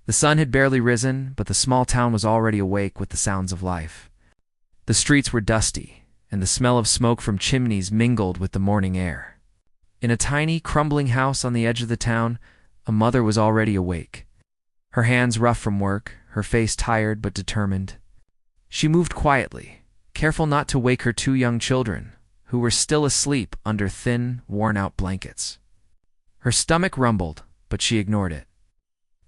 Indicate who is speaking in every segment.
Speaker 1: The sun had barely risen, but the small town was already awake with the sounds of life. The streets were dusty, and the smell of smoke from chimneys mingled with the morning air. In a tiny, crumbling house on the edge of the town, a mother was already awake. Her hands rough from work, her face tired but determined. She moved quietly, careful not to wake her two young children, who were still asleep under thin, worn-out blankets. Her stomach rumbled, but she ignored it,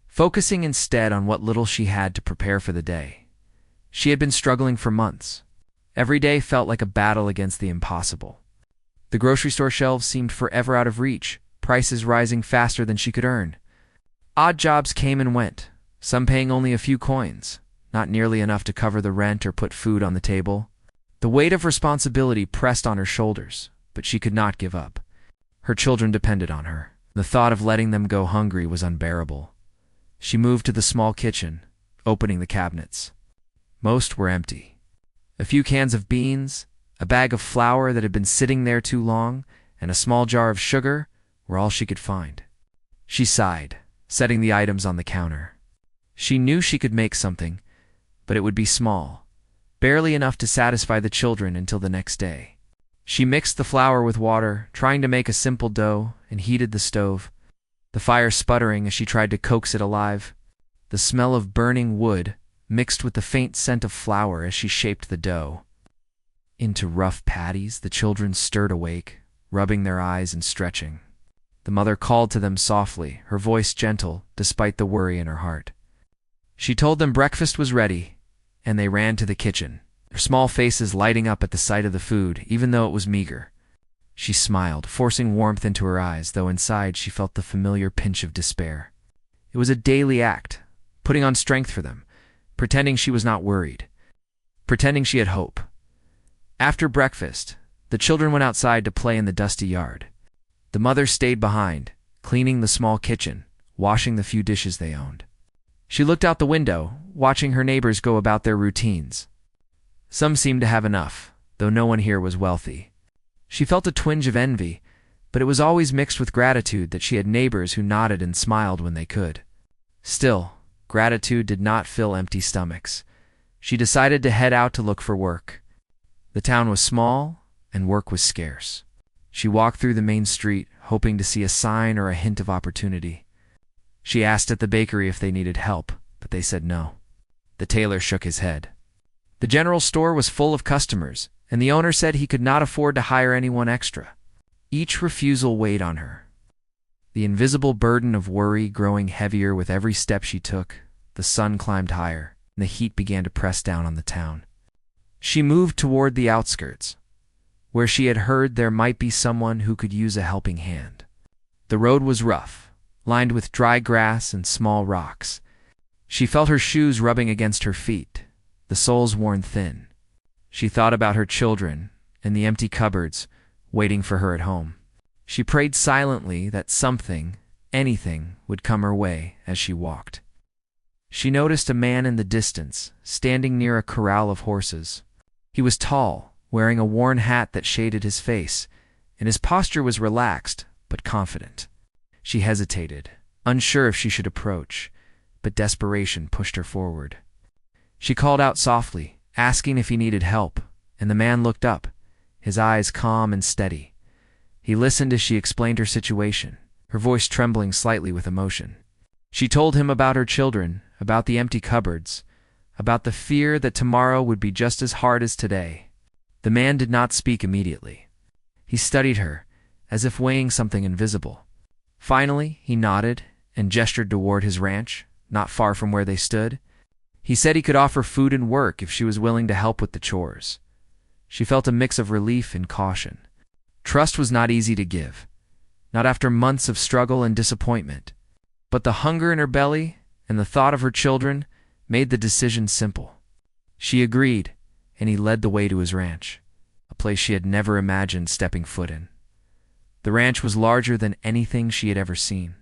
Speaker 1: focusing instead on what little she had to prepare for the day. She had been struggling for months. Every day felt like a battle against the impossible. The grocery store shelves seemed forever out of reach, prices rising faster than she could earn. Odd jobs came and went, some paying only a few coins, not nearly enough to cover the rent or put food on the table. The weight of responsibility pressed on her shoulders, but she could not give up. Her children depended on her. The thought of letting them go hungry was unbearable. She moved to the small kitchen, opening the cabinets. Most were empty. A few cans of beans, a bag of flour that had been sitting there too long, and a small jar of sugar were all she could find. She sighed, setting the items on the counter. She knew she could make something, but it would be small, barely enough to satisfy the children until the next day. She mixed the flour with water, trying to make a simple dough, and heated the stove, the fire sputtering as she tried to coax it alive. The smell of burning wood mixed with the faint scent of flour as she shaped the dough into rough patties. The children stirred awake, rubbing their eyes and stretching. The mother called to them softly, her voice gentle despite the worry in her heart. She told them breakfast was ready, and they ran to the kitchen, their small faces lighting up at the sight of the food, even though it was meager. She smiled, forcing warmth into her eyes, though inside she felt the familiar pinch of despair. It was a daily act, putting on strength for them, pretending she was not worried, pretending she had hope. After breakfast, the children went outside to play in the dusty yard. The mother stayed behind, cleaning the small kitchen, washing the few dishes they owned. She looked out the window, watching her neighbors go about their routines. Some seemed to have enough, though no one here was wealthy. She felt a twinge of envy, but it was always mixed with gratitude that she had neighbors who nodded and smiled when they could. Still, gratitude did not fill empty stomachs. She decided to head out to look for work. The town was small, and work was scarce. She walked through the main street, hoping to see a sign or a hint of opportunity. She asked at the bakery if they needed help, but they said no. The tailor shook his head. The general store was full of customers, and the owner said he could not afford to hire anyone extra. Each refusal weighed on her, the invisible burden of worry growing heavier with every step she took. The sun climbed higher, and the heat began to press down on the town. She moved toward the outskirts, where she had heard there might be someone who could use a helping hand. The road was rough, lined with dry grass and small rocks. She felt her shoes rubbing against her feet, the soles worn thin. She thought about her children and the empty cupboards waiting for her at home. She prayed silently that something, anything, would come her way as she walked. She noticed a man in the distance, standing near a corral of horses. He was tall, wearing a worn hat that shaded his face, and his posture was relaxed but confident. She hesitated, unsure if she should approach, but desperation pushed her forward. She called out softly, asking if he needed help, and the man looked up, his eyes calm and steady. He listened as she explained her situation, her voice trembling slightly with emotion. She told him about her children, about the empty cupboards, about the fear that tomorrow would be just as hard as today. The man did not speak immediately. He studied her, as if weighing something invisible. Finally, he nodded and gestured toward his ranch, not far from where they stood. He said he could offer food and work if she was willing to help with the chores. She felt a mix of relief and caution. Trust was not easy to give, not after months of struggle and disappointment. But the hunger in her belly and the thought of her children made the decision simple. She agreed, and he led the way to his ranch, a place she had never imagined stepping foot in. The ranch was larger than anything she had ever seen.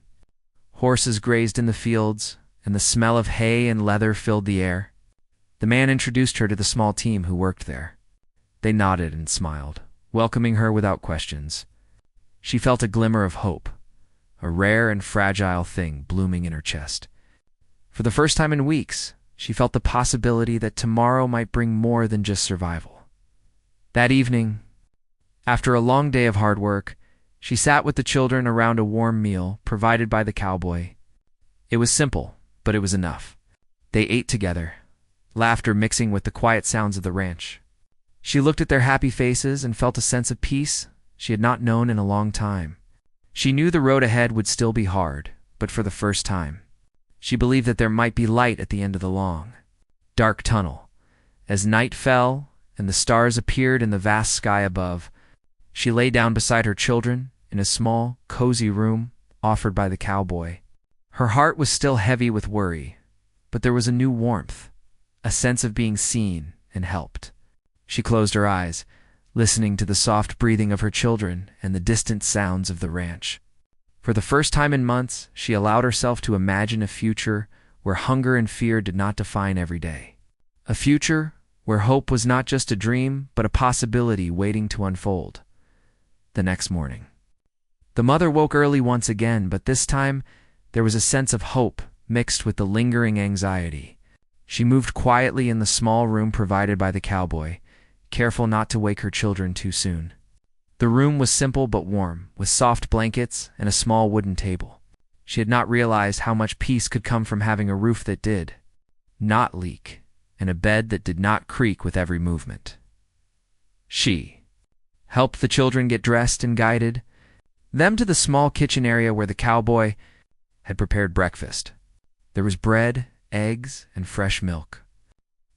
Speaker 1: Horses grazed in the fields, and the smell of hay and leather filled the air. The man introduced her to the small team who worked there. They nodded and smiled, welcoming her without questions. She felt a glimmer of hope, a rare and fragile thing blooming in her chest. For the first time in weeks, she felt the possibility that tomorrow might bring more than just survival. That evening, after a long day of hard work, she sat with the children around a warm meal provided by the cowboy. It was simple, but it was enough. They ate together, laughter mixing with the quiet sounds of the ranch. She looked at their happy faces and felt a sense of peace she had not known in a long time. She knew the road ahead would still be hard, but for the first time, she believed that there might be light at the end of the long, dark tunnel. As night fell and the stars appeared in the vast sky above, she lay down beside her children in a small, cozy room offered by the cowboy. Her heart was still heavy with worry, but there was a new warmth, a sense of being seen and helped. She closed her eyes, listening to the soft breathing of her children and the distant sounds of the ranch. For the first time in months, she allowed herself to imagine a future where hunger and fear did not define every day. A future where hope was not just a dream, but a possibility waiting to unfold. The next morning, the mother woke early once again, but this time there was a sense of hope mixed with the lingering anxiety. She moved quietly in the small room provided by the cowboy, careful not to wake her children too soon. The room was simple but warm, with soft blankets and a small wooden table. She had not realized how much peace could come from having a roof that did not leak, and a bed that did not creak with every movement. She helped the children get dressed and guided them to the small kitchen area where the cowboy had prepared breakfast. There was bread, eggs, and fresh milk.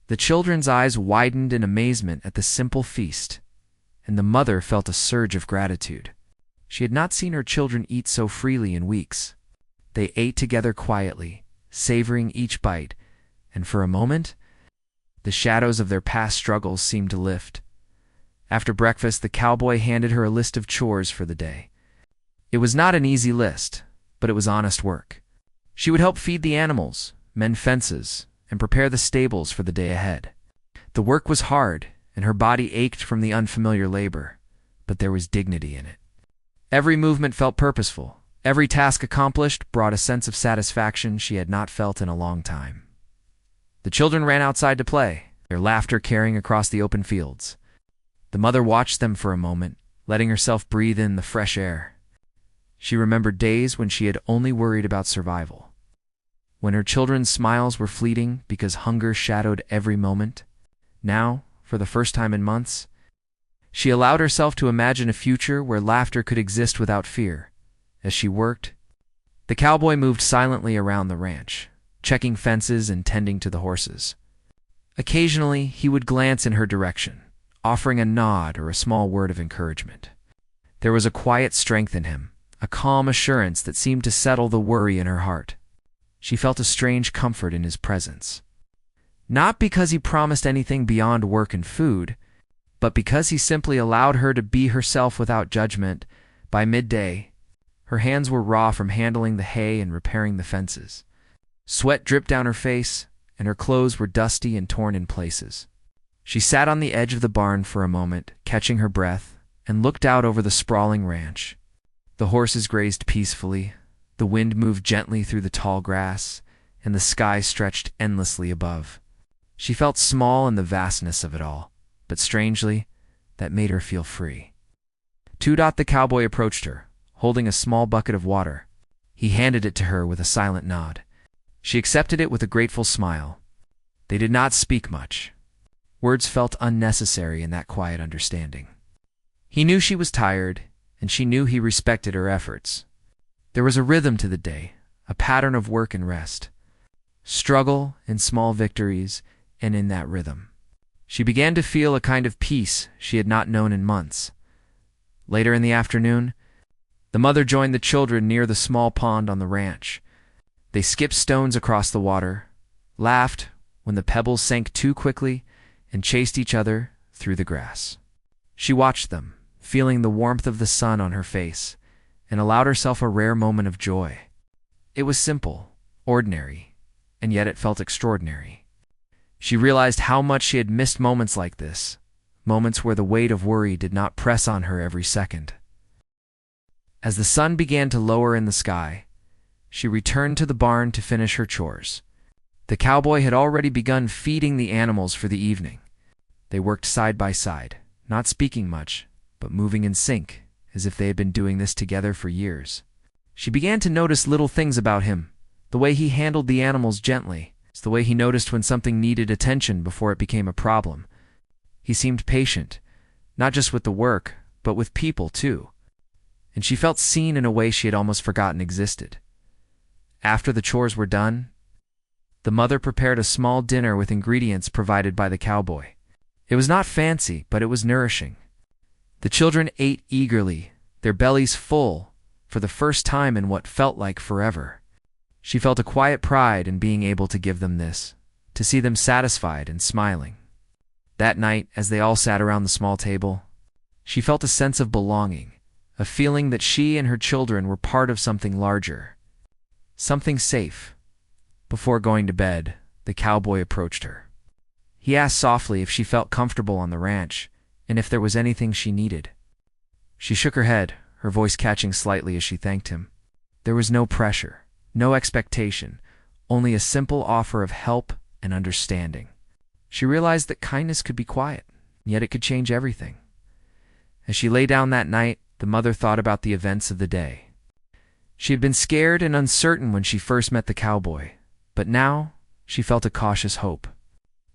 Speaker 1: The children's eyes widened in amazement at the simple feast, and the mother felt a surge of gratitude. She had not seen her children eat so freely in weeks. They ate together quietly, savoring each bite, and for a moment, the shadows of their past struggles seemed to lift. After breakfast, the cowboy handed her a list of chores for the day. It was not an easy list, but it was honest work. She would help feed the animals, mend fences, and prepare the stables for the day ahead. The work was hard, and her body ached from the unfamiliar labor, but there was dignity in it. Every movement felt purposeful. Every task accomplished brought a sense of satisfaction she had not felt in a long time. The children ran outside to play, their laughter carrying across the open fields. The mother watched them for a moment, letting herself breathe in the fresh air. She remembered days when she had only worried about survival, when her children's smiles were fleeting because hunger shadowed every moment. Now, for the first time in months, she allowed herself to imagine a future where laughter could exist without fear. As she worked, the cowboy moved silently around the ranch, checking fences and tending to the horses. Occasionally, he would glance in her direction, offering a nod or a small word of encouragement. There was a quiet strength in him, a calm assurance that seemed to settle the worry in her heart. She felt a strange comfort in his presence. Not because he promised anything beyond work and food, but because he simply allowed her to be herself without judgment. By midday, her hands were raw from handling the hay and repairing the fences. Sweat dripped down her face, and her clothes were dusty and torn in places. She sat on the edge of the barn for a moment, catching her breath, and looked out over the sprawling ranch. The horses grazed peacefully, the wind moved gently through the tall grass, and the sky stretched endlessly above. She felt small in the vastness of it all, but strangely, that made her feel free. The cowboy approached her, holding a small bucket of water. He handed it to her with a silent nod. She accepted it with a grateful smile. They did not speak much. Words felt unnecessary in that quiet understanding. He knew she was tired, and she knew he respected her efforts. There was a rhythm to the day, a pattern of work and rest, struggle and small victories, and in that rhythm, she began to feel a kind of peace she had not known in months. Later in the afternoon, the mother joined the children near the small pond on the ranch. They skipped stones across the water, laughed when the pebbles sank too quickly, and chased each other through the grass. She watched them, feeling the warmth of the sun on her face, and allowed herself a rare moment of joy. It was simple, ordinary, and yet it felt extraordinary. She realized how much she had missed moments like this, moments where the weight of worry did not press on her every second. As the sun began to lower in the sky, she returned to the barn to finish her chores. The cowboy had already begun feeding the animals for the evening. They worked side by side, not speaking much, but moving in sync, as if they had been doing this together for years. She began to notice little things about him, the way he handled the animals gently, the way he noticed when something needed attention before it became a problem. He seemed patient, not just with the work, but with people too. And she felt seen in a way she had almost forgotten existed. After the chores were done, the mother prepared a small dinner with ingredients provided by the cowboy. It was not fancy, but it was nourishing. The children ate eagerly, their bellies full, for the first time in what felt like forever. She felt a quiet pride in being able to give them this, to see them satisfied and smiling. That night, as they all sat around the small table, she felt a sense of belonging, a feeling that she and her children were part of something larger, something safe. Before going to bed, the cowboy approached her. He asked softly if she felt comfortable on the ranch and if there was anything she needed. She shook her head, her voice catching slightly as she thanked him. There was no pressure, no expectation, only a simple offer of help and understanding. She realized that kindness could be quiet, yet it could change everything. As she lay down that night, the mother thought about the events of the day. She had been scared and uncertain when she first met the cowboy, but now she felt a cautious hope.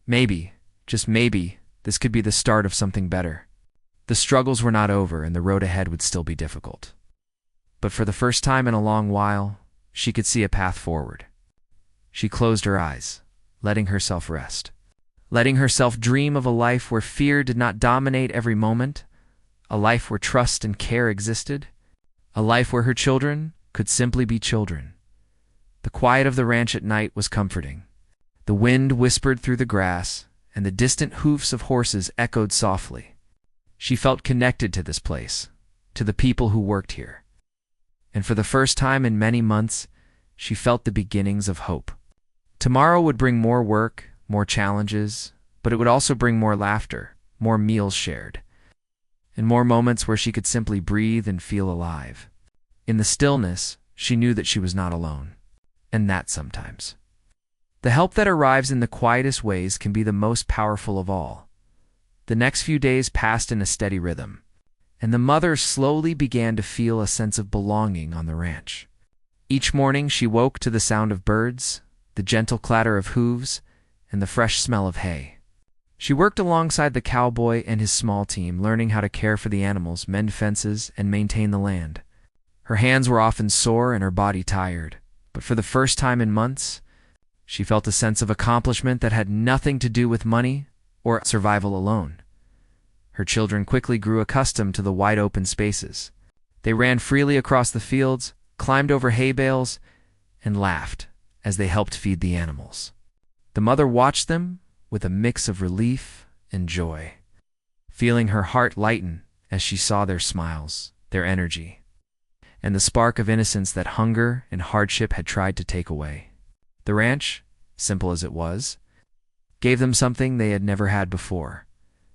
Speaker 1: Maybe, just maybe, this could be the start of something better. The struggles were not over and the road ahead would still be difficult. But for the first time in a long while, she could see a path forward. She closed her eyes, letting herself rest, letting herself dream of a life where fear did not dominate every moment, a life where trust and care existed, a life where her children could simply be children. The quiet of the ranch at night was comforting. The wind whispered through the grass, and the distant hoofs of horses echoed softly. She felt connected to this place, to the people who worked here. And for the first time in many months, she felt the beginnings of hope. Tomorrow would bring more work, more challenges, but it would also bring more laughter, more meals shared, and more moments where she could simply breathe and feel alive. In the stillness, she knew that she was not alone, and that sometimes the help that arrives in the quietest ways can be the most powerful of all. The next few days passed in a steady rhythm, and the mother slowly began to feel a sense of belonging on the ranch. Each morning she woke to the sound of birds, the gentle clatter of hooves, and the fresh smell of hay. She worked alongside the cowboy and his small team, learning how to care for the animals, mend fences, and maintain the land. Her hands were often sore and her body tired, but for the first time in months, she felt a sense of accomplishment that had nothing to do with money or survival alone. Her children quickly grew accustomed to the wide open spaces. They ran freely across the fields, climbed over hay bales, and laughed as they helped feed the animals. The mother watched them with a mix of relief and joy, feeling her heart lighten as she saw their smiles, their energy, and the spark of innocence that hunger and hardship had tried to take away. The ranch, simple as it was, gave them something they had never had before: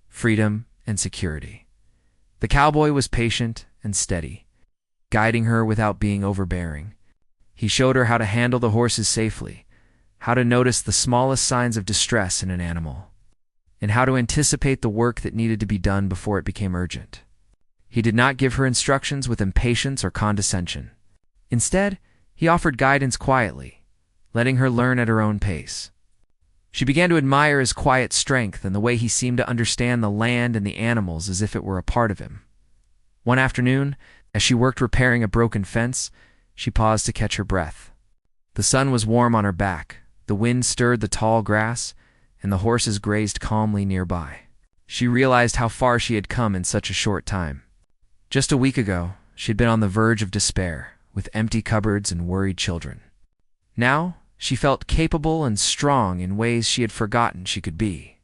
Speaker 1: freedom and security. The cowboy was patient and steady, guiding her without being overbearing. He showed her how to handle the horses safely, how to notice the smallest signs of distress in an animal, and how to anticipate the work that needed to be done before it became urgent. He did not give her instructions with impatience or condescension. Instead, he offered guidance quietly, letting her learn at her own pace. She began to admire his quiet strength and the way he seemed to understand the land and the animals as if it were a part of him. One afternoon, as she worked repairing a broken fence, she paused to catch her breath. The sun was warm on her back, the wind stirred the tall grass, and the horses grazed calmly nearby. She realized how far she had come in such a short time. Just a week ago, she'd been on the verge of despair, with empty cupboards and worried children. Now, she felt capable and strong in ways she had forgotten she could be.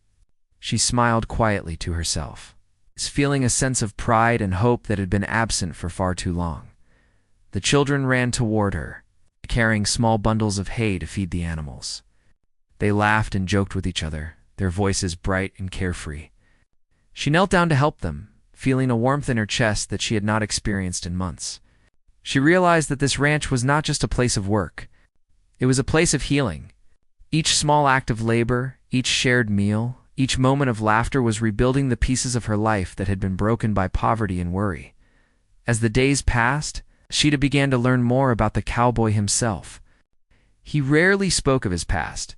Speaker 1: She smiled quietly to herself, feeling a sense of pride and hope that had been absent for far too long. The children ran toward her, carrying small bundles of hay to feed the animals. They laughed and joked with each other, their voices bright and carefree. She knelt down to help them, feeling a warmth in her chest that she had not experienced in months. She realized that this ranch was not just a place of work. It was a place of healing. Each small act of labor, each shared meal, each moment of laughter was rebuilding the pieces of her life that had been broken by poverty and worry. As the days passed, Sheeta began to learn more about the cowboy himself. He rarely spoke of his past,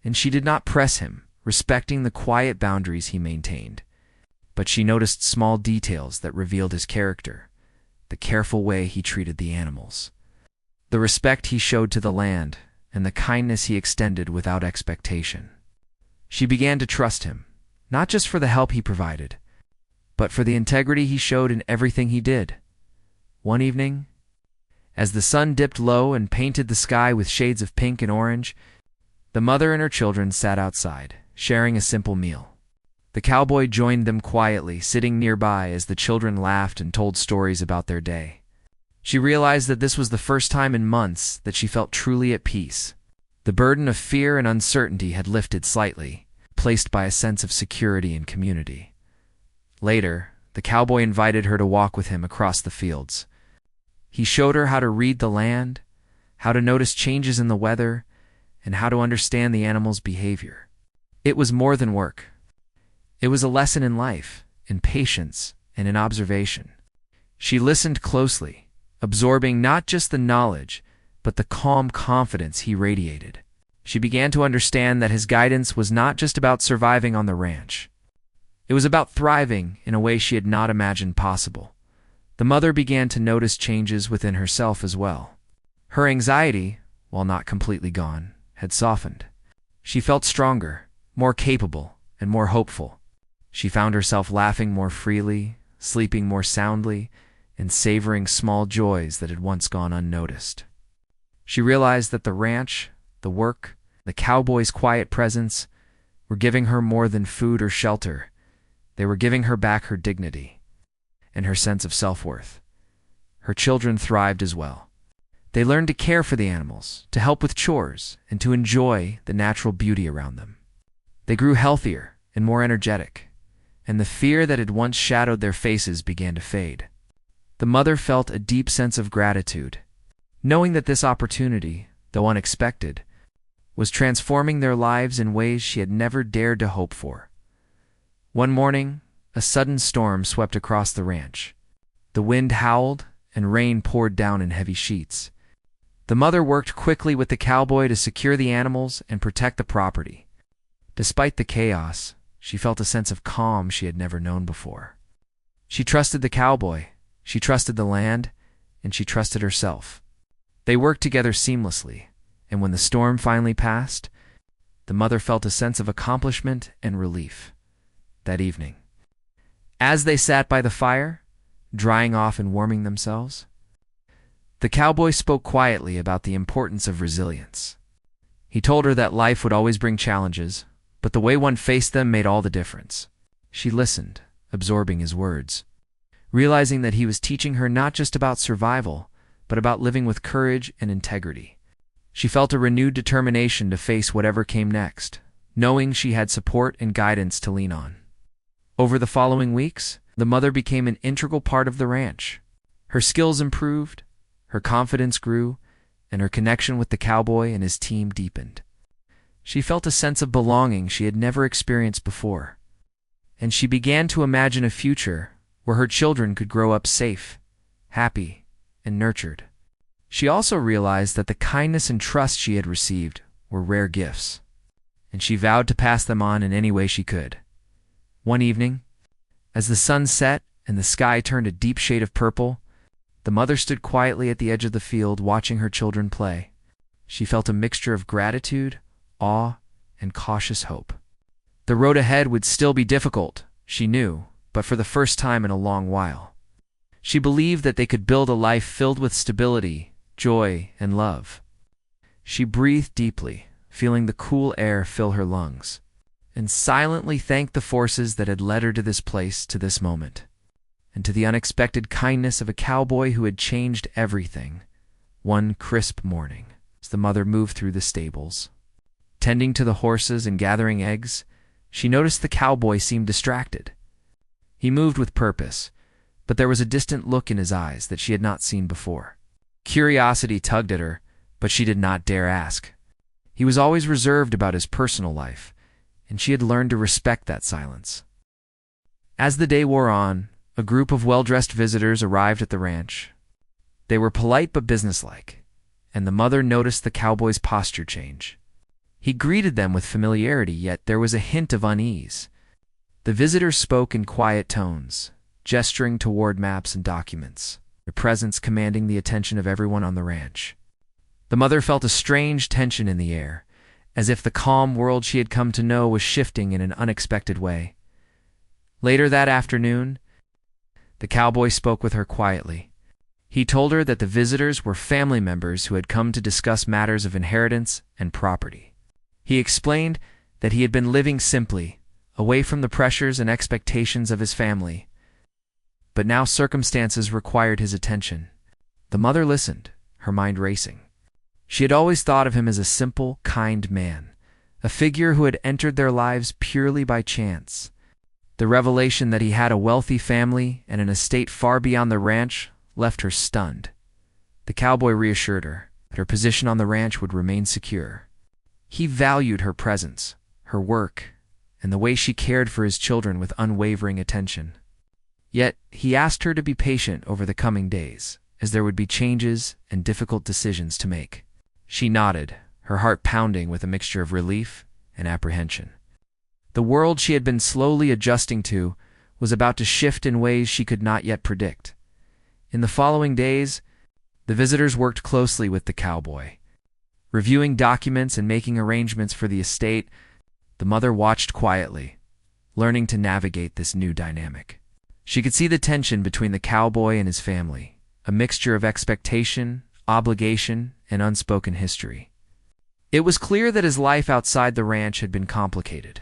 Speaker 1: and she did not press him, respecting the quiet boundaries he maintained. But she noticed small details that revealed his character, the careful way he treated the animals, the respect he showed to the land, and the kindness he extended without expectation. She began to trust him, not just for the help he provided, but for the integrity he showed in everything he did. One evening, as the sun dipped low and painted the sky with shades of pink and orange, the mother and her children sat outside, sharing a simple meal. The cowboy joined them quietly, sitting nearby as the children laughed and told stories about their day. She realized that this was the first time in months that she felt truly at peace. The burden of fear and uncertainty had lifted slightly, placed by a sense of security and community. Later, the cowboy invited her to walk with him across the fields. He showed her how to read the land, how to notice changes in the weather, and how to understand the animals' behavior. It was more than work. It was a lesson in life, in patience, and in observation. She listened closely, absorbing not just the knowledge, but the calm confidence he radiated. She began to understand that his guidance was not just about surviving on the ranch. It was about thriving in a way she had not imagined possible. The mother began to notice changes within herself as well. Her anxiety, while not completely gone, had softened. She felt stronger, more capable, and more hopeful. She found herself laughing more freely, sleeping more soundly, and savoring small joys that had once gone unnoticed. She realized that the ranch, the work, the cowboy's quiet presence were giving her more than food or shelter. They were giving her back her dignity and her sense of self-worth. Her children thrived as well. They learned to care for the animals, to help with chores, and to enjoy the natural beauty around them. They grew healthier and more energetic, and the fear that had once shadowed their faces began to fade. The mother felt a deep sense of gratitude, knowing that this opportunity, though unexpected, was transforming their lives in ways she had never dared to hope for. One morning, a sudden storm swept across the ranch. The wind howled, and rain poured down in heavy sheets. The mother worked quickly with the cowboy to secure the animals and protect the property. Despite the chaos, she felt a sense of calm she had never known before. She trusted the cowboy, she trusted the land, and she trusted herself. They worked together seamlessly, and when the storm finally passed, the mother felt a sense of accomplishment and relief. That evening, as they sat by the fire, drying off and warming themselves, the cowboy spoke quietly about the importance of resilience. He told her that life would always bring challenges, but the way one faced them made all the difference. She listened, absorbing his words, realizing that he was teaching her not just about survival, but about living with courage and integrity. She felt a renewed determination to face whatever came next, knowing she had support and guidance to lean on. Over the following weeks, the mother became an integral part of the ranch. Her skills improved, her confidence grew, and her connection with the cowboy and his team deepened. She felt a sense of belonging she had never experienced before, and she began to imagine a future where her children could grow up safe, happy, and nurtured. She also realized that the kindness and trust she had received were rare gifts, and she vowed to pass them on in any way she could. One evening, as the sun set and the sky turned a deep shade of purple, the mother stood quietly at the edge of the field watching her children play. She felt a mixture of gratitude, awe, and cautious hope. The road ahead would still be difficult, she knew, but for the first time in a long while. She believed that they could build a life filled with stability, joy, and love. She breathed deeply, feeling the cool air fill her lungs, and silently thanked the forces that had led her to this place, to this moment, and to the unexpected kindness of a cowboy who had changed everything. One crisp morning, as the mother moved through the stables, tending to the horses and gathering eggs, she noticed the cowboy seemed distracted. He moved with purpose, but there was a distant look in his eyes that she had not seen before. Curiosity tugged at her, but she did not dare ask. He was always reserved about his personal life, and she had learned to respect that silence. As the day wore on, a group of well-dressed visitors arrived at the ranch. They were polite but businesslike, and the mother noticed the cowboy's posture change. He greeted them with familiarity, yet there was a hint of unease. The visitors spoke in quiet tones, gesturing toward maps and documents, their presence commanding the attention of everyone on the ranch. The mother felt a strange tension in the air, as if the calm world she had come to know was shifting in an unexpected way. Later that afternoon, the cowboy spoke with her quietly. He told her that the visitors were family members who had come to discuss matters of inheritance and property. He explained that he had been living simply, away from the pressures and expectations of his family. But now circumstances required his attention. The mother listened, her mind racing. She had always thought of him as a simple, kind man, a figure who had entered their lives purely by chance. The revelation that he had a wealthy family and an estate far beyond the ranch left her stunned. The cowboy reassured her that her position on the ranch would remain secure. He valued her presence, her work, and the way she cared for his children with unwavering attention. Yet he asked her to be patient over the coming days, as there would be changes and difficult decisions to make. She nodded, her heart pounding with a mixture of relief and apprehension. The world she had been slowly adjusting to was about to shift in ways she could not yet predict. In the following days, the visitors worked closely with the cowboy. Reviewing documents and making arrangements for the estate, the mother watched quietly, learning to navigate this new dynamic. She could see the tension between the cowboy and his family, a mixture of expectation, obligation, and unspoken history. It was clear that his life outside the ranch had been complicated,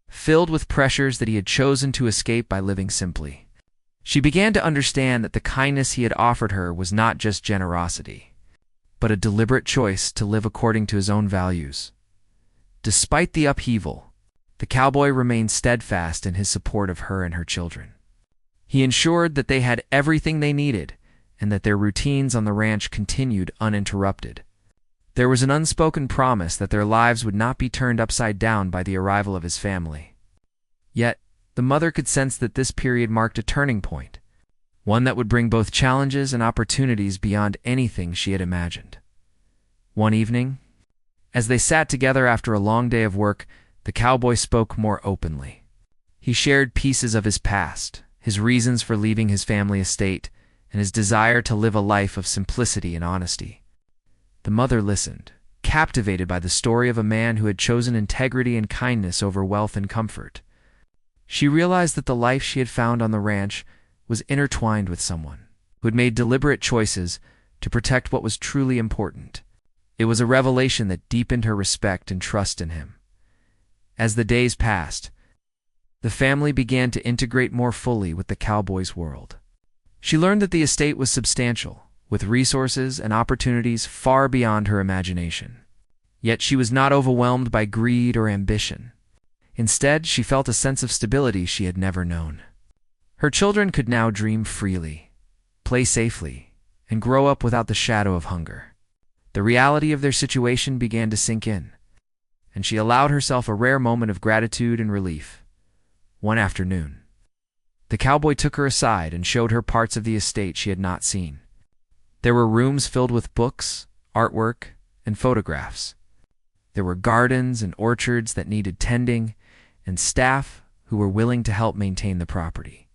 Speaker 1: filled with pressures that he had chosen to escape by living simply. She began to understand that the kindness he had offered her was not just generosity, but a deliberate choice to live according to his own values. Despite the upheaval, the cowboy remained steadfast in his support of her and her children. He ensured that they had everything they needed and that their routines on the ranch continued uninterrupted. There was an unspoken promise that their lives would not be turned upside down by the arrival of his family. Yet, the mother could sense that this period marked a turning point, one that would bring both challenges and opportunities beyond anything she had imagined. One evening, as they sat together after a long day of work, the cowboy spoke more openly. He shared pieces of his past, his reasons for leaving his family estate, and his desire to live a life of simplicity and honesty. The mother listened, captivated by the story of a man who had chosen integrity and kindness over wealth and comfort. She realized that the life she had found on the ranch was intertwined with someone who had made deliberate choices to protect what was truly important. It was a revelation that deepened her respect and trust in him. As the days passed, the family began to integrate more fully with the cowboy's world. She learned that the estate was substantial, with resources and opportunities far beyond her imagination. Yet she was not overwhelmed by greed or ambition. Instead, she felt a sense of stability she had never known. Her children could now dream freely, play safely, and grow up without the shadow of hunger. The reality of their situation began to sink in, and she allowed herself a rare moment of gratitude and relief. One afternoon, the cowboy took her aside and showed her parts of the estate she had not seen. There were rooms filled with books, artwork, and photographs. There were gardens and orchards that needed tending, and staff who were willing to help maintain the property.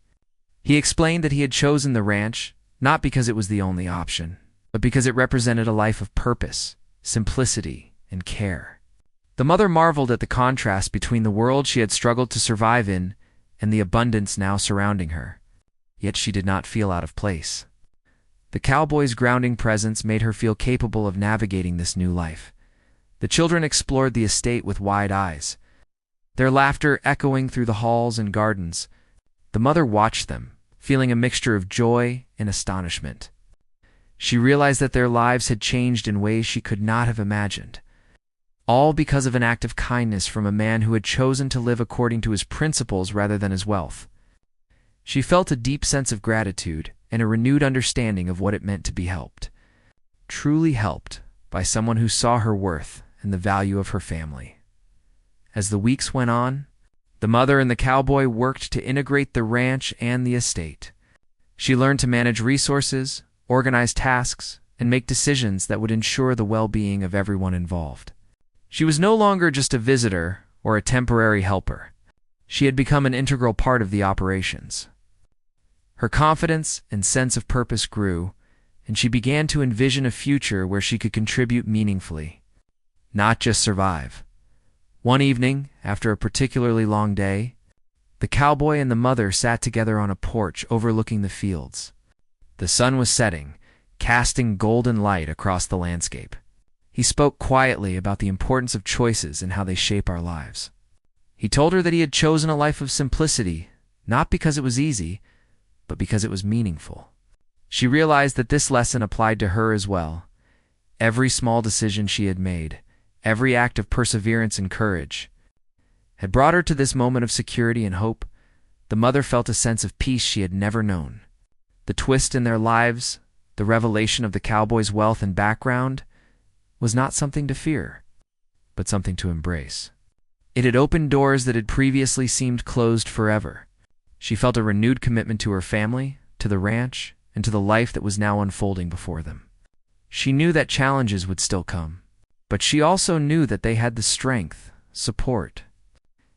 Speaker 1: He explained that he had chosen the ranch not because it was the only option, but because it represented a life of purpose, simplicity, and care. The mother marveled at the contrast between the world she had struggled to survive in and the abundance now surrounding her. Yet she did not feel out of place. The cowboy's grounding presence made her feel capable of navigating this new life. The children explored the estate with wide eyes, their laughter echoing through the halls and gardens. The mother watched them, feeling a mixture of joy and astonishment. She realized that their lives had changed in ways she could not have imagined, all because of an act of kindness from a man who had chosen to live according to his principles rather than his wealth. She felt a deep sense of gratitude and a renewed understanding of what it meant to be helped, truly helped by someone who saw her worth and the value of her family. As the weeks went on, the mother and the cowboy worked to integrate the ranch and the estate. She learned to manage resources, organize tasks, and make decisions that would ensure the well-being of everyone involved. She was no longer just a visitor or a temporary helper. She had become an integral part of the operations. Her confidence and sense of purpose grew, and she began to envision a future where she could contribute meaningfully, not just survive. One evening, after a particularly long day, the cowboy and the mother sat together on a porch overlooking the fields. The sun was setting, casting golden light across the landscape. He spoke quietly about the importance of choices and how they shape our lives. He told her that he had chosen a life of simplicity, not because it was easy, but because it was meaningful. She realized that this lesson applied to her as well. Every small decision she had made, every act of perseverance and courage, had brought her to this moment of security and hope. The mother felt a sense of peace she had never known. The twist in their lives, the revelation of the cowboy's wealth and background, was not something to fear, but something to embrace. It had opened doors that had previously seemed closed forever. She felt a renewed commitment to her family, to the ranch, and to the life that was now unfolding before them. She knew that challenges would still come, but she also knew that they had the strength, support,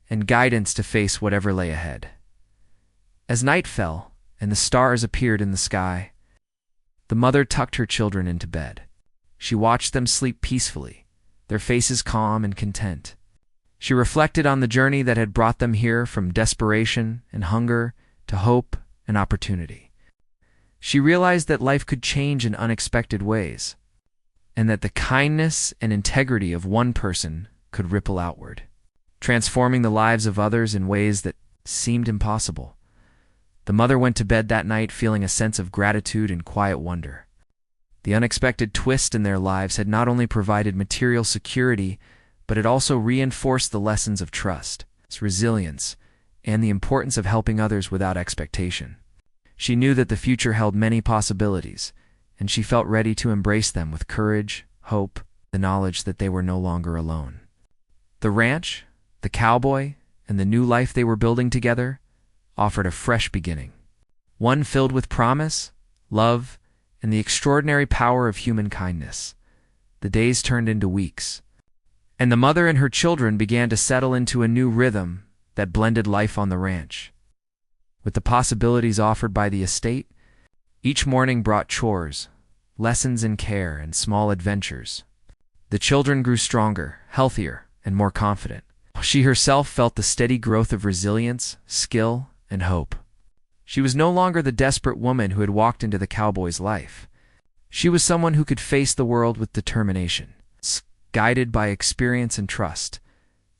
Speaker 1: and guidance to face whatever lay ahead. As night fell and the stars appeared in the sky, the mother tucked her children into bed. She watched them sleep peacefully, their faces calm and content. She reflected on the journey that had brought them here, from desperation and hunger to hope and opportunity. She realized that life could change in unexpected ways, and that the kindness and integrity of one person could ripple outward, transforming the lives of others in ways that seemed impossible. The mother went to bed that night feeling a sense of gratitude and quiet wonder. The unexpected twist in their lives had not only provided material security, but it also reinforced the lessons of trust, resilience, and the importance of helping others without expectation. She knew that the future held many possibilities, and she felt ready to embrace them with courage, hope, the knowledge that they were no longer alone. The ranch, the cowboy, and the new life they were building together offered a fresh beginning, one filled with promise, love, and the extraordinary power of human kindness. The days turned into weeks, and the mother and her children began to settle into a new rhythm that blended life on the ranch with the possibilities offered by the estate. Each morning brought chores, lessons in care, and small adventures. The children grew stronger, healthier, and more confident. She herself felt the steady growth of resilience, skill, and hope. She was no longer the desperate woman who had walked into the cowboy's life. She was someone who could face the world with determination, guided by experience and trust.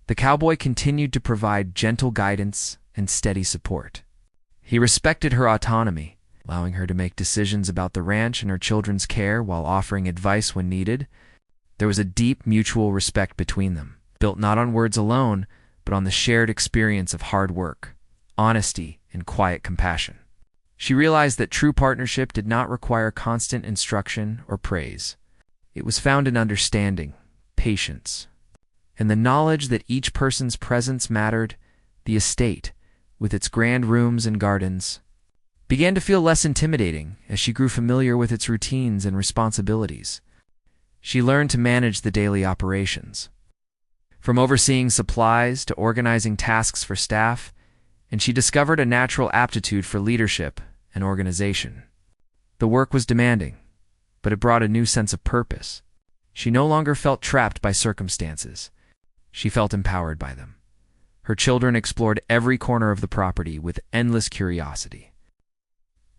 Speaker 1: The cowboy continued to provide gentle guidance and steady support. He respected her autonomy, allowing her to make decisions about the ranch and her children's care while offering advice when needed. There was a deep mutual respect between them, built not on words alone, but on the shared experience of hard work, honesty, and quiet compassion. She realized that true partnership did not require constant instruction or praise. It was found in understanding, patience, and the knowledge that each person's presence mattered. The estate, with its grand rooms and gardens, began to feel less intimidating as she grew familiar with its routines and responsibilities. She learned to manage the daily operations, from overseeing supplies to organizing tasks for staff, and she discovered a natural aptitude for leadership and organization. The work was demanding, but it brought a new sense of purpose. She no longer felt trapped by circumstances. She felt empowered by them. Her children explored every corner of the property with endless curiosity.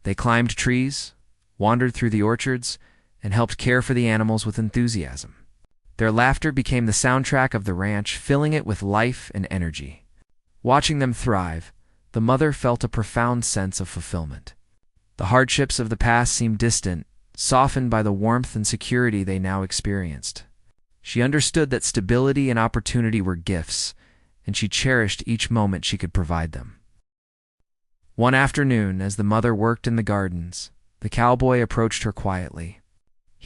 Speaker 1: They climbed trees, wandered through the orchards, and helped care for the animals with enthusiasm. Their laughter became the soundtrack of the ranch, filling it with life and energy. Watching them thrive, the mother felt a profound sense of fulfillment. The hardships of the past seemed distant, softened by the warmth and security they now experienced. She understood that stability and opportunity were gifts, and she cherished each moment she could provide them. One afternoon, as the mother worked in the gardens, the cowboy approached her quietly.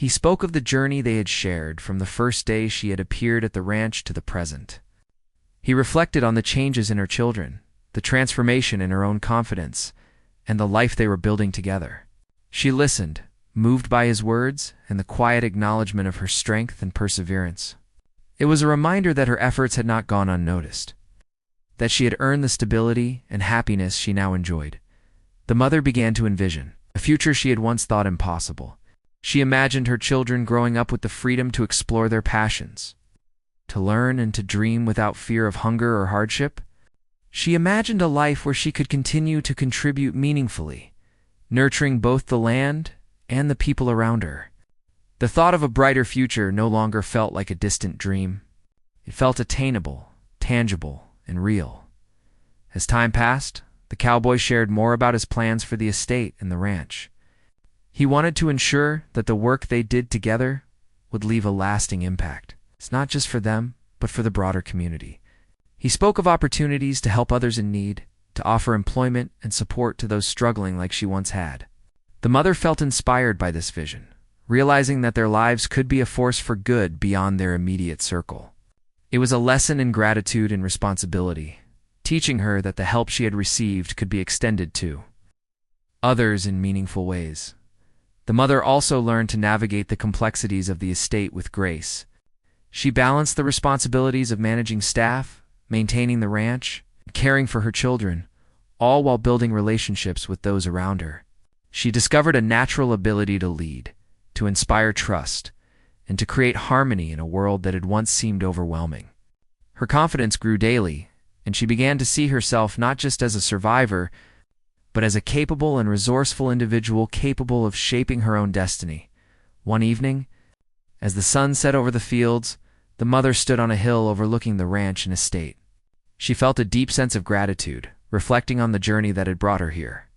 Speaker 1: He spoke of the journey they had shared from the first day she had appeared at the ranch to the present. He reflected on the changes in her children, the transformation in her own confidence, and the life they were building together. She listened, moved by his words and the quiet acknowledgement of her strength and perseverance. It was a reminder that her efforts had not gone unnoticed, that she had earned the stability and happiness she now enjoyed. The mother began to envision a future she had once thought impossible. She imagined her children growing up with the freedom to explore their passions, to learn and to dream without fear of hunger or hardship. She imagined a life where she could continue to contribute meaningfully, nurturing both the land and the people around her. The thought of a brighter future no longer felt like a distant dream. It felt attainable, tangible, and real. As time passed, the cowboy shared more about his plans for the estate and the ranch. He wanted to ensure that the work they did together would leave a lasting impact. It's not just for them, but for the broader community. He spoke of opportunities to help others in need, to offer employment and support to those struggling like she once had. The mother felt inspired by this vision, realizing that their lives could be a force for good beyond their immediate circle. It was a lesson in gratitude and responsibility, teaching her that the help she had received could be extended to others in meaningful ways. The mother also learned to navigate the complexities of the estate with grace. She balanced the responsibilities of managing staff, maintaining the ranch, and caring for her children, all while building relationships with those around her. She discovered a natural ability to lead, to inspire trust, and to create harmony in a world that had once seemed overwhelming. Her confidence grew daily, and she began to see herself not just as a survivor, but as a capable and resourceful individual capable of shaping her own destiny. One evening, as the sun set over the fields, the mother stood on a hill overlooking the ranch and estate. She felt a deep sense of gratitude, reflecting on the journey that had brought her here.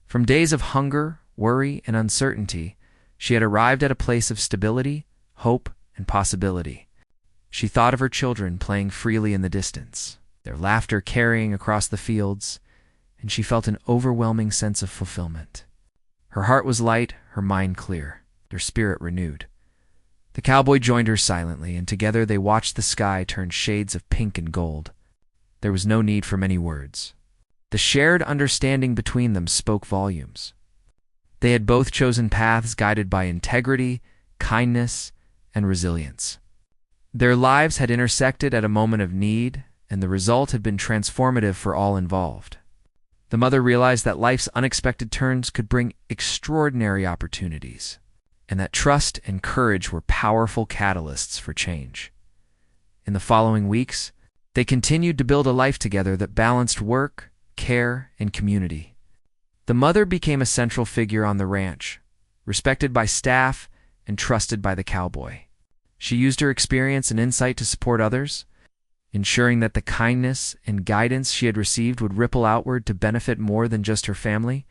Speaker 1: From days of hunger, worry, and uncertainty, she had arrived at a place of stability, hope, and possibility. She thought of her children playing freely in the distance, their laughter carrying across the fields, and she felt an overwhelming sense of fulfillment. Her heart was light, her mind clear, her spirit renewed. The cowboy joined her silently, and together they watched the sky turn shades of pink and gold. There was no need for many words. The shared understanding between them spoke volumes. They had both chosen paths guided by integrity, kindness, and resilience. Their lives had intersected at a moment of need, and the result had been transformative for all involved. The mother realized that life's unexpected turns could bring extraordinary opportunities, and that trust and courage were powerful catalysts for change. In the following weeks, they continued to build a life together that balanced work, care, and community. The mother became a central figure on the ranch, respected by staff and trusted by the cowboy. She used her experience and insight to support others, ensuring that the kindness and guidance she had received would ripple outward to benefit more than just her family.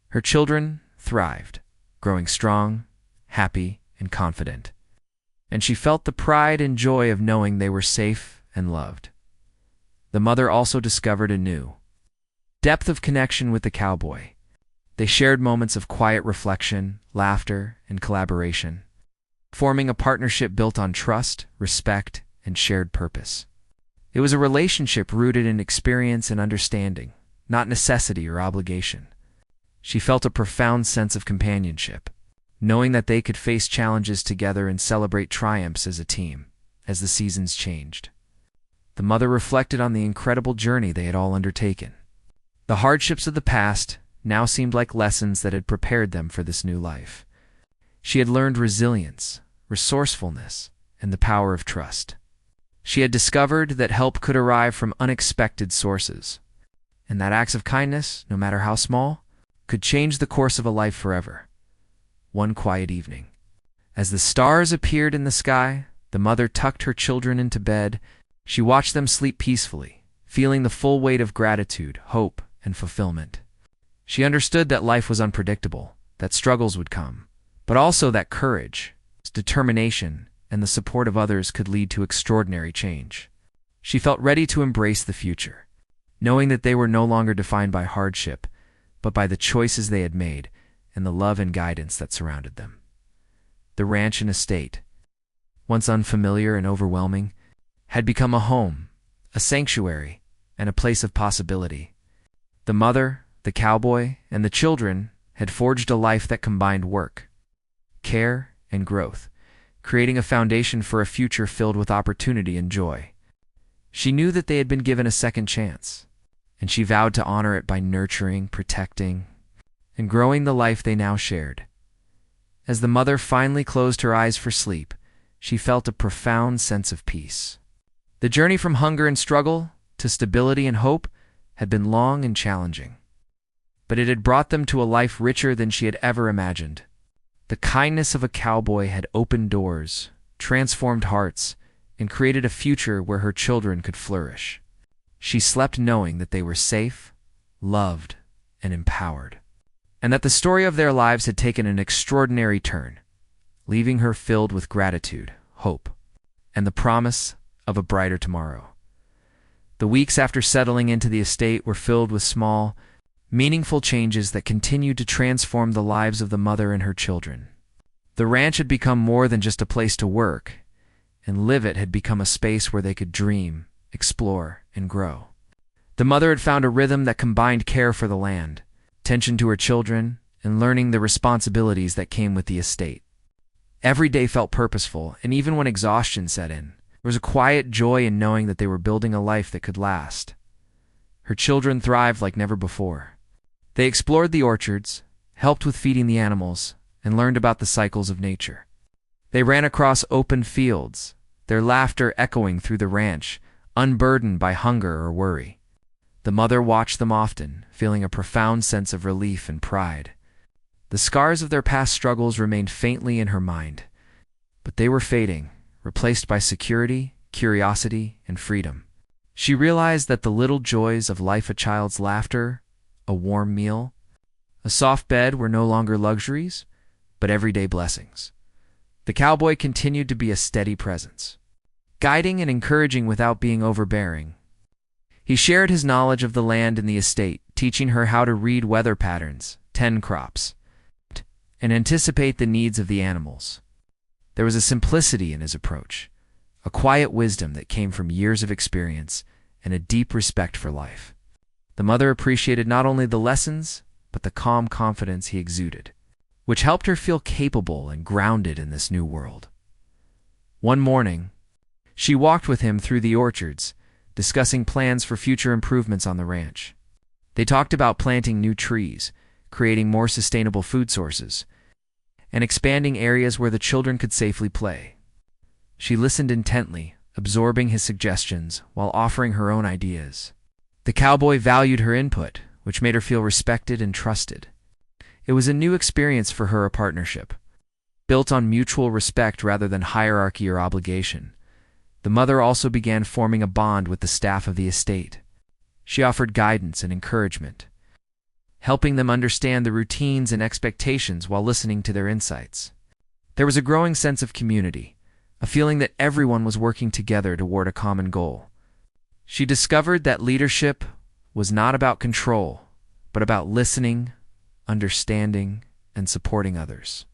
Speaker 1: Her children thrived, growing strong, happy, and confident, and she felt the pride and joy of knowing they were safe and loved. The mother also discovered a new depth of connection with the cowboy. They shared moments of quiet reflection, laughter, and collaboration, forming a partnership built on trust, respect, and shared purpose. It was a relationship rooted in experience and understanding, not necessity or obligation. She felt a profound sense of companionship, knowing that they could face challenges together and celebrate triumphs as a team, as the seasons changed. The mother reflected on the incredible journey they had all undertaken. The hardships of the past now seemed like lessons that had prepared them for this new life. She had learned resilience, resourcefulness, and the power of trust. She had discovered that help could arrive from unexpected sources, and that acts of kindness, no matter how small, could change the course of a life forever. One quiet evening, as the stars appeared in the sky, the mother tucked her children into bed. She watched them sleep peacefully, feeling the full weight of gratitude, hope, and fulfillment. She understood that life was unpredictable, that struggles would come, but also that courage, determination, and the support of others could lead to extraordinary change. She felt ready to embrace the future, knowing that they were no longer defined by hardship, but by the choices they had made and the love and guidance that surrounded them. the ranch and estate, once unfamiliar and overwhelming, had become a home, a sanctuary, and a place of possibility. The mother, the cowboy, and the children had forged a life that combined work, care, and growth, creating a foundation for a future filled with opportunity and joy. She knew that they had been given a second chance, and she vowed to honor it by nurturing, protecting, and growing the life they now shared. As the mother finally closed her eyes for sleep, she felt a profound sense of peace. The journey from hunger and struggle to stability and hope had been long and challenging, but it had brought them to a life richer than she had ever imagined. The kindness of a cowboy had opened doors, transformed hearts, and created a future where her children could flourish. She slept knowing that they were safe, loved, and empowered, and that the story of their lives had taken an extraordinary turn, leaving her filled with gratitude, hope, and the promise of a brighter tomorrow. The weeks after settling into the estate were filled with small, meaningful changes that continued to transform the lives of the mother and her children. The ranch had become more than just a place to work, and live. It had become a space where they could dream, explore, and grow. The mother had found a rhythm that combined care for the land, attention to her children, and learning the responsibilities that came with the estate. Every day felt purposeful, and even when exhaustion set in, there was a quiet joy in knowing that they were building a life that could last. Her children thrived like never before. They explored the orchards, helped with feeding the animals, and learned about the cycles of nature. They ran across open fields, their laughter echoing through the ranch, unburdened by hunger or worry. The mother watched them often, feeling a profound sense of relief and pride. The scars of their past struggles remained faintly in her mind, but they were fading, replaced by security, curiosity, and freedom. She realized that the little joys of life, a child's laughter, a warm meal, a soft bed, were no longer luxuries, but everyday blessings. The cowboy continued to be a steady presence, guiding and encouraging without being overbearing. He shared his knowledge of the land and the estate, teaching her how to read weather patterns, tend crops, and anticipate the needs of the animals. There was a simplicity in his approach, a quiet wisdom that came from years of experience and a deep respect for life. The mother appreciated not only the lessons, but the calm confidence he exuded, which helped her feel capable and grounded in this new world. One morning, she walked with him through the orchards, discussing plans for future improvements on the ranch. They talked about planting new trees, creating more sustainable food sources, and expanding areas where the children could safely play. She listened intently, absorbing his suggestions while offering her own ideas. The cowboy valued her input, which made her feel respected and trusted. It was a new experience for her, a partnership, built on mutual respect rather than hierarchy or obligation. The mother also began forming a bond with the staff of the estate. She offered guidance and encouragement, helping them understand the routines and expectations while listening to their insights. There was a growing sense of community, a feeling that everyone was working together toward a common goal. She discovered that leadership was not about control, but about listening, understanding, and supporting others.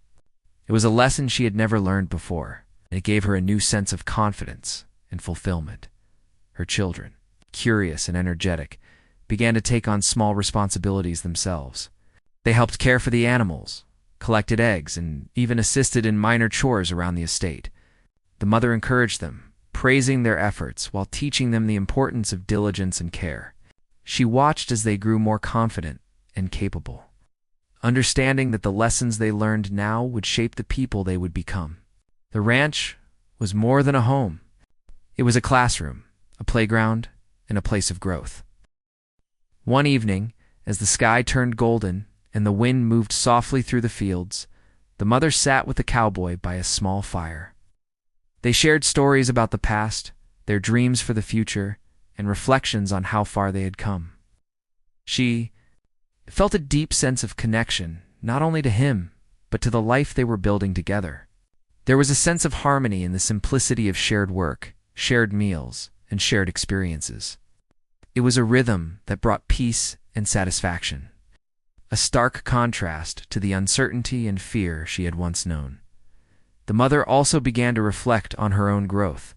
Speaker 1: It was a lesson she had never learned before, and it gave her a new sense of confidence and fulfillment. Her children, curious and energetic, began to take on small responsibilities themselves. They helped care for the animals, collected eggs, and even assisted in minor chores around the estate. The mother encouraged them, praising their efforts while teaching them the importance of diligence and care. She watched as they grew more confident and capable, understanding that the lessons they learned now would shape the people they would become. The ranch was more than a home. It was a classroom, a playground, and a place of growth. One evening, as the sky turned golden and the wind moved softly through the fields, the mother sat with the cowboy by a small fire. They shared stories about the past, their dreams for the future, and reflections on how far they had come. She felt a deep sense of connection, not only to him, but to the life they were building together. There was a sense of harmony in the simplicity of shared work, shared meals, and shared experiences. It was a rhythm that brought peace and satisfaction, a stark contrast to the uncertainty and fear she had once known. the mother also began to reflect on her own growth.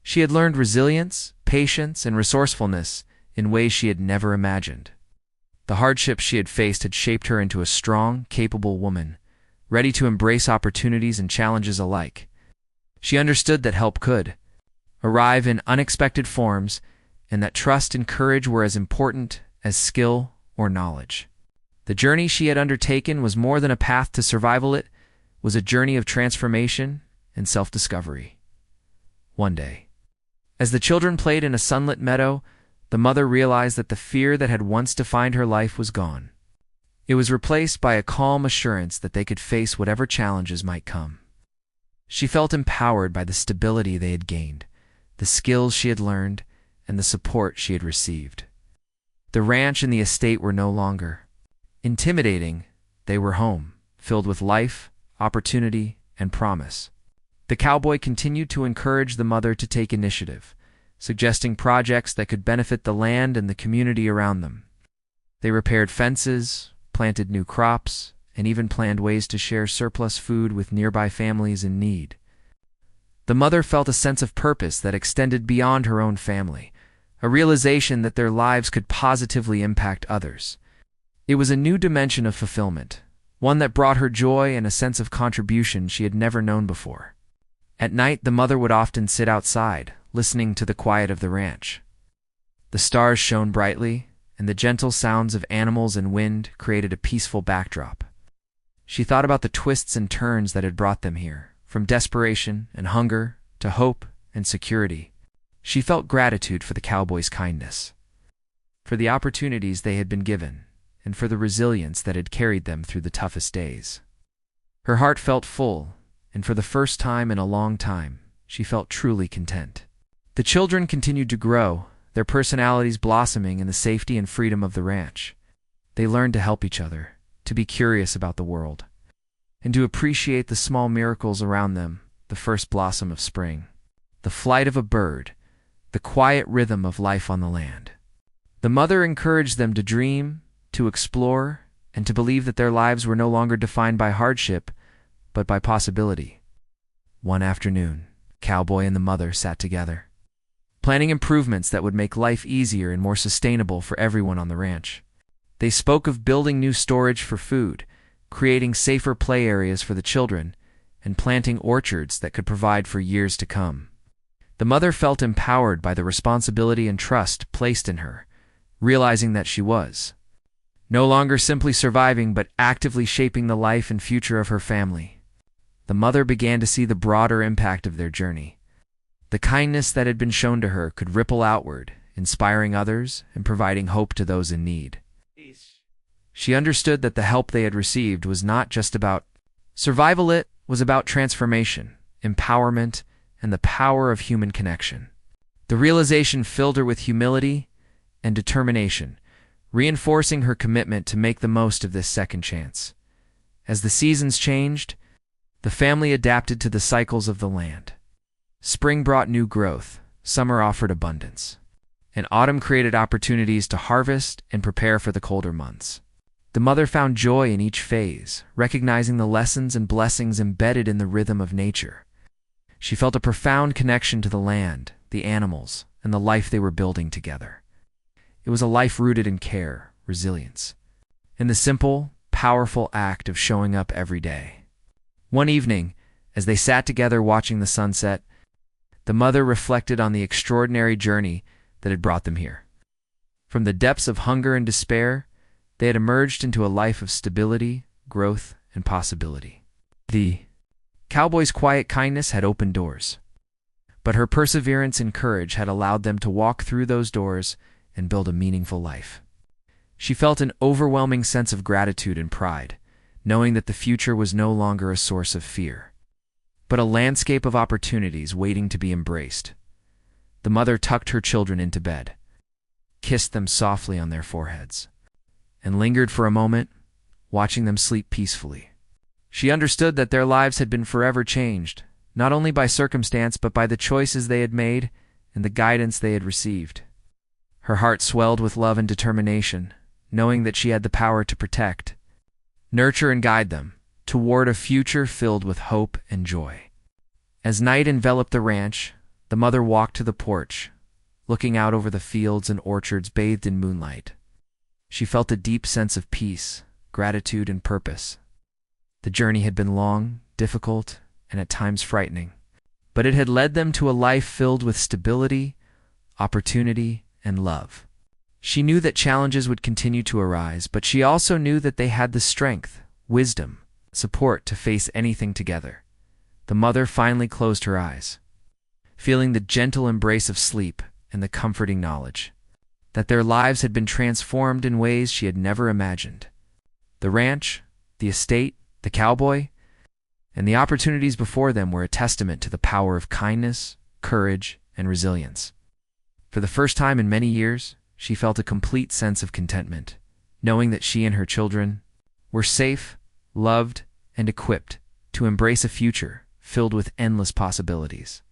Speaker 1: She had learned resilience, patience, and resourcefulness in ways she had never imagined. The hardships she had faced had shaped her into a strong, capable woman, ready to embrace opportunities and challenges alike. She understood that help could arrive in unexpected forms, and that trust and courage were as important as skill or knowledge. The journey she had undertaken was more than a path to survival. It was a journey of transformation and self-discovery. One day, as the children played in a sunlit meadow, the mother realized that the fear that had once defined her life was gone. It was replaced by a calm assurance that they could face whatever challenges might come. She felt empowered by the stability they had gained, the skills she had learned, and the support she had received. The ranch and the estate were no longer intimidating. They were home, filled with life, opportunity, and promise. The cowboy continued to encourage the mother to take initiative, suggesting projects that could benefit the land and the community around them. They repaired fences, planted new crops, and even planned ways to share surplus food with nearby families in need. The mother felt a sense of purpose that extended beyond her own family, a realization that their lives could positively impact others. It was a new dimension of fulfillment, one that brought her joy and a sense of contribution she had never known before. At night, the mother would often sit outside, listening to the quiet of the ranch. The stars shone brightly, and the gentle sounds of animals and wind created a peaceful backdrop. She thought about the twists and turns that had brought them here, from desperation and hunger to hope and security. She felt gratitude for the cowboys' kindness, for the opportunities they had been given, and for the resilience that had carried them through the toughest days. Her heart felt full, and for the first time in a long time, she felt truly content. The children continued to grow, their personalities blossoming in the safety and freedom of the ranch. They learned to help each other, to be curious about the world, and to appreciate the small miracles around them, the first blossom of spring, the flight of a bird, the quiet rhythm of life on the land. The mother encouraged them to dream, to explore, and to believe that their lives were no longer defined by hardship, but by possibility. One afternoon, Cowboy and the mother sat together, planning improvements that would make life easier and more sustainable for everyone on the ranch. They spoke of building new storage for food, creating safer play areas for the children, and planting orchards that could provide for years to come. The mother felt empowered by the responsibility and trust placed in her, realizing that she was no longer simply surviving but actively shaping the life and future of her family. The mother began to see the broader impact of their journey. The kindness that had been shown to her could ripple outward, inspiring others and providing hope to those in need. She understood that the help they had received was not just about survival, it was about transformation, empowerment, and the power of human connection. The realization filled her with humility and determination, reinforcing her commitment to make the most of this second chance. As the seasons changed, the family adapted to the cycles of the land. Spring brought new growth, summer offered abundance, and autumn created opportunities to harvest and prepare for the colder months. The mother found joy in each phase, recognizing the lessons and blessings embedded in the rhythm of nature. She felt a profound connection to the land, the animals, and the life they were building together. It was a life rooted in care, resilience, and the simple, powerful act of showing up every day. One evening, as they sat together watching the sunset, the mother reflected on the extraordinary journey that had brought them here. From the depths of hunger and despair, they had emerged into a life of stability, growth, and possibility. The cowboy's quiet kindness had opened doors, but her perseverance and courage had allowed them to walk through those doors and build a meaningful life. She felt an overwhelming sense of gratitude and pride, knowing that the future was no longer a source of fear, but a landscape of opportunities waiting to be embraced. The mother tucked her children into bed, kissed them softly on their foreheads, and lingered for a moment, watching them sleep peacefully. She understood that their lives had been forever changed, not only by circumstance but by the choices they had made and the guidance they had received. Her heart swelled with love and determination, knowing that she had the power to protect, nurture, and guide them, toward a future filled with hope and joy. As night enveloped the ranch, the mother walked to the porch, looking out over the fields and orchards bathed in moonlight. She felt a deep sense of peace, gratitude, and purpose. The journey had been long, difficult, and at times frightening, but it had led them to a life filled with stability, opportunity, and love. She knew that challenges would continue to arise, but she also knew that they had the strength, wisdom, support to face anything together. The mother finally closed her eyes, feeling the gentle embrace of sleep and the comforting knowledge that their lives had been transformed in ways she had never imagined. The ranch, the estate, the cowboy, and the opportunities before them were a testament to the power of kindness, courage, and resilience. For the first time in many years, she felt a complete sense of contentment, knowing that she and her children were safe, loved, and equipped to embrace a future filled with endless possibilities.